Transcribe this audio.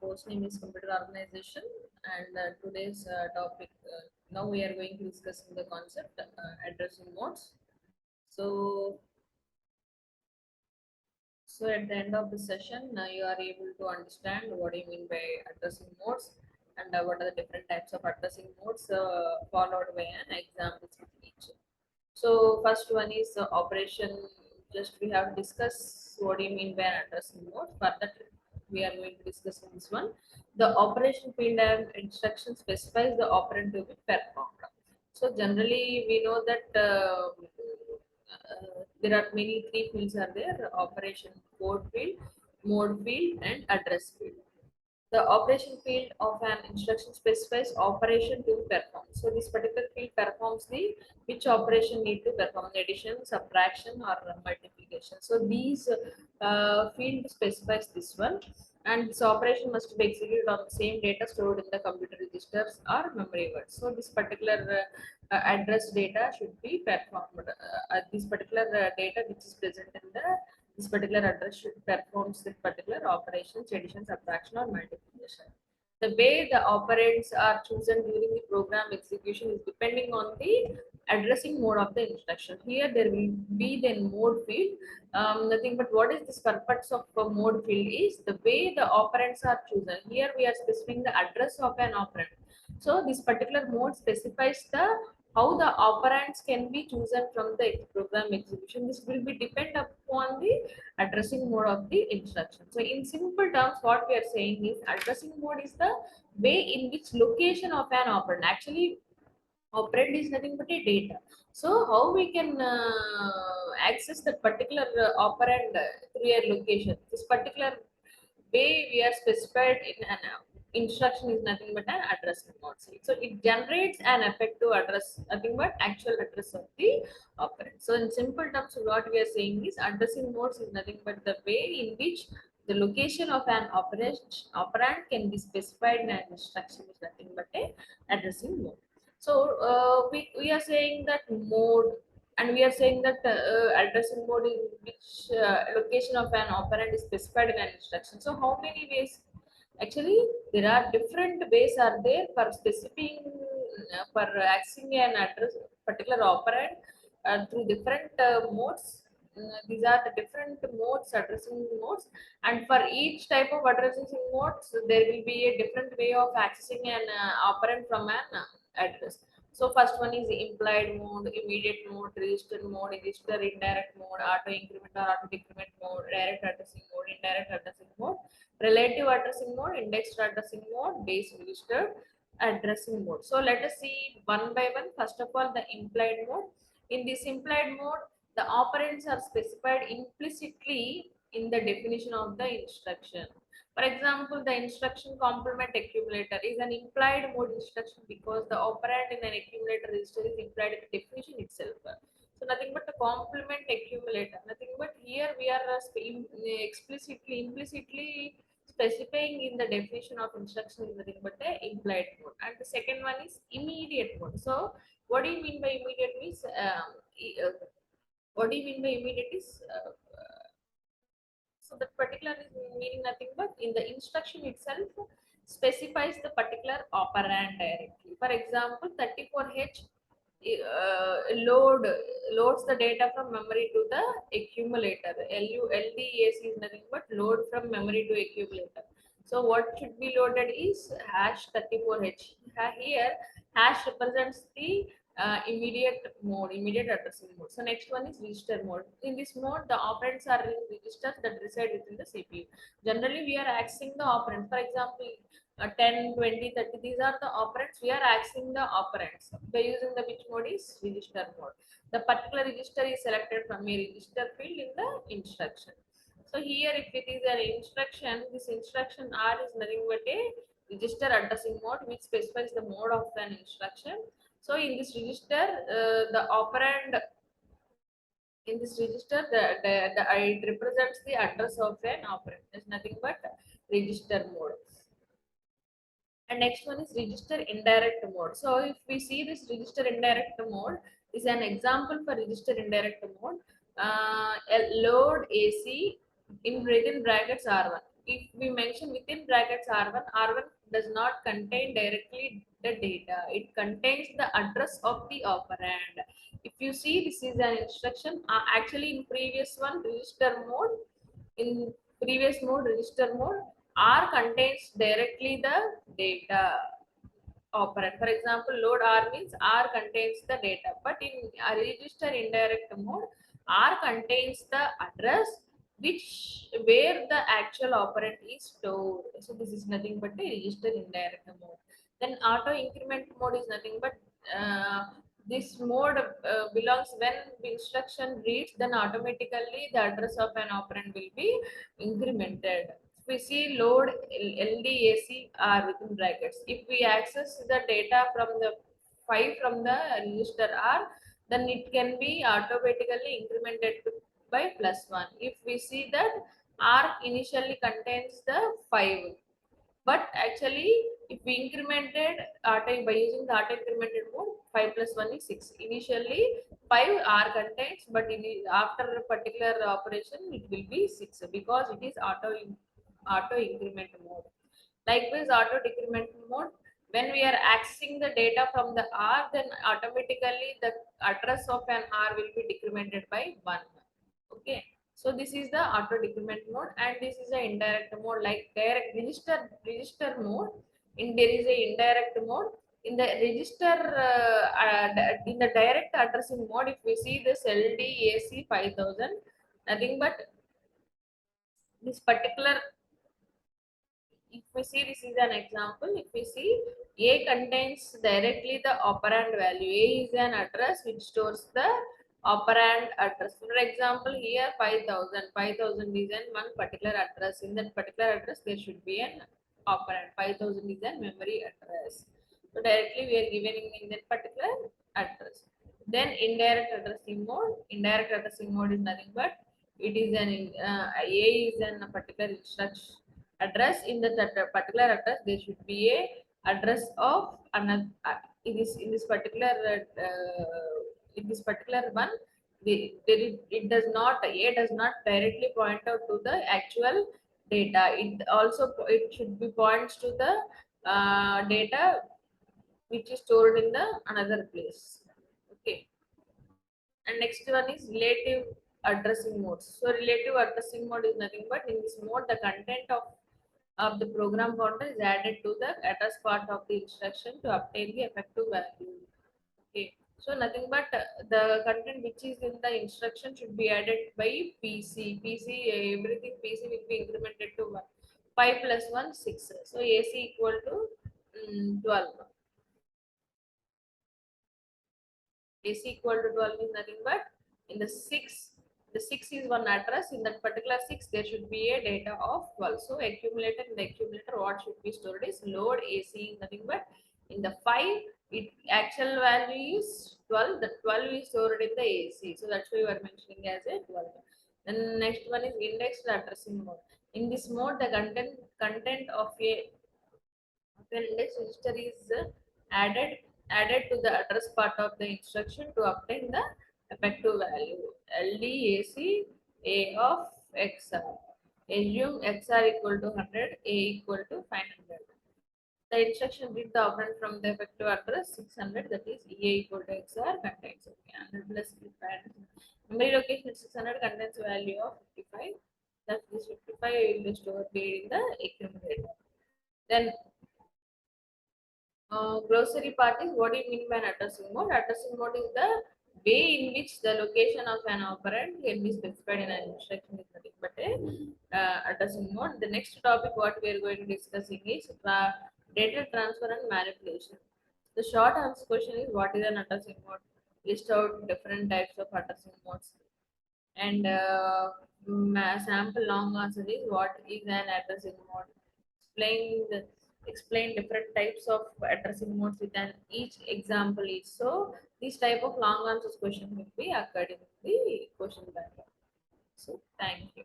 course name is Computer Organization, and today's topic, now we are going to discuss the concept addressing modes. So, so at the end of the session, you are able to understand what do you mean by addressing modes and what are the different types of addressing modes, followed by an example with each. So first one is operation. Just we have discussed what do you mean by an addressing mode. Further, we are going to discuss in this one. The operation field and instruction specifies the operand to be performed. So generally, we know that there are many three fields are there: operation code field, mode field, and address field. The operation field of an instruction specifies operation to perform. So this particular field performs the which operation need to perform: addition, subtraction, or multiplication. So these field specifies this one, and this operation must be executed on the same data stored in the computer registers or memory words. So this particular address data should be performed. This particular data which is present in the this particular address should perform this particular operations, addition, subtraction, or multiplication. The way the operands are chosen during the program execution is depending on the addressing mode of the instruction. Here there will be the mode field. Nothing but what is this purpose of a mode field is the way the operands are chosen. Here we are specifying the address of an operand. So this particular mode specifies the how the operands can be chosen from the program execution. This will be depend upon the addressing mode of the instruction. So in simple terms, what we are saying is addressing mode is the way in which location of an operand. Actually, operand is nothing but a data. So how we can access that particular operand through a location. This particular way we are specified in an instruction is nothing but an addressing mode. So it generates an effective address, nothing but actual address of the operand. So in simple terms, what we are saying is addressing modes is nothing but the way in which the location of an operand can be specified in an instruction is nothing but a addressing mode. So we are saying that mode, and we are saying that addressing mode in which location of an operand is specified in an instruction. So how many ways? Actually, there are different ways are there for specifying for accessing an address particular operand through different modes. These are the different modes, addressing modes, and for each type of addressing modes, there will be a different way of accessing an operand from an address. So first one is implied mode, immediate mode, register indirect mode, auto increment or auto decrement mode, direct addressing mode, indirect addressing mode, relative addressing mode, indexed addressing mode, base registered addressing mode. So let us see one by one. First of all, the implied mode. In this implied mode, the operands are specified implicitly in the definition of the instruction. For example, the instruction complement accumulator is an implied mode instruction because the operand in an accumulator register is implied in the definition itself. So nothing but the complement accumulator. Nothing but here we are implicitly specifying in the definition of instruction is nothing but the implied mode. And the second one is immediate mode. So what do you mean by immediate means? What do you mean by immediate is? So that particular is meaning nothing but in the instruction itself specifies the particular operand directly. For example, 34H loads the data from memory to the accumulator. LDAC is nothing but load from memory to accumulator. So what should be loaded is hash 34H. Here hash represents the immediate addressing mode. So next one is register mode. In this mode, the operands are in registers that reside within the CPU. Generally, we are accessing the operands. For example, 10, 20, 30, these are the operands. We are accessing the operands by using the which mode is register mode. The particular register is selected from a register field in the instruction. So here, if it is an instruction, this instruction R is nothing but a register addressing mode which specifies the mode of an instruction. So in this register, the operand in this register, it represents the address of an operand. There's nothing but register mode. And next one is register indirect mode. So if we see this register indirect mode is an example for register indirect mode. Load AC in within brackets R1. if we mention within brackets R1 does not contain directly the data. It contains the address of the operand. If you see, this is an instruction. Actually, in previous one, register mode, in previous mode, register mode, R contains directly the data operand. For example, load R means R contains the data, but in a register indirect mode, R contains the address which where the actual operand is stored. So this is nothing but a register indirect mode. Then auto increment mode is nothing but this mode belongs when the instruction reads, then automatically the address of an operand will be incremented. We see load LDAC are within brackets. If we access the data from the 5 from the register R, then it can be automatically incremented by +1. If we see that R initially contains the 5, but actually if we incremented auto by using the auto incremented mode, 5 plus 1 is 6. Initially 5 are contains, but after a particular operation it will be 6 because it is auto increment mode. Likewise, auto decrement mode, when we are accessing the data from the R, then automatically the address of an R will be decremented by 1. Okay, so this is the auto decrement mode, and this is the indirect mode. Like direct register mode, in there is a indirect mode. In the register in the direct addressing mode, if we see this LDAC 5000, nothing but this particular, if we see, this is an example. If we see, A contains directly the operand value. A is an address which stores the operand address. For example, here 5000 is an one particular address. In that particular address there should be an operand. 5000 is a memory address, so directly we are giving in that particular address. Then indirect addressing mode. Indirect addressing mode is nothing but it is an A is an a particular instruction address. In the particular address there should be a address of another in this particular in this particular one, it does not, A does not directly point out to the actual data. It also it should be points to the data which is stored in the another place. Okay, and next one is relative addressing modes. So relative addressing mode is nothing but in this mode the content of the program counter is added to the address part of the instruction to obtain the effective value. Okay, so nothing but the content which is in the instruction should be added by PC. Everything PC will be incremented to 1. 5 plus 1 6. So AC equal to 12. AC equal to 12 is nothing but in the 6 is one address. In that particular 6, there should be a data of 12. So accumulator, in the accumulator, what should be stored is load AC is nothing but in the 5, it actual value is 12. The 12 is stored in the AC. So that's why we are mentioning as a 12. Then next one is indexed addressing mode. In this mode, the content of a when index register is added to the address part of the instruction to obtain the effective value. LDAC A of XR. Assume XR equal to 100, A equal to 500. The instruction read the operand from the effective address 600, that is A equal to XR contains 100 plus 500. Memory location 600 contains value of 55. That this 55 will be stored in the accumulator. Then glossary part is what do you mean by an addressing mode? Addressing mode is the way in which the location of an operand can be specified in an instruction is nothing but a addressing mode. The next topic what we are going to discussing is data transfer and manipulation. The short answer question is what is an addressing mode? List out different types of addressing modes. And sample long answer is what is an addressing mode? Explain different types of addressing modes with an each example each. So this type of long answers question will be occurred in the question bank. So thank you.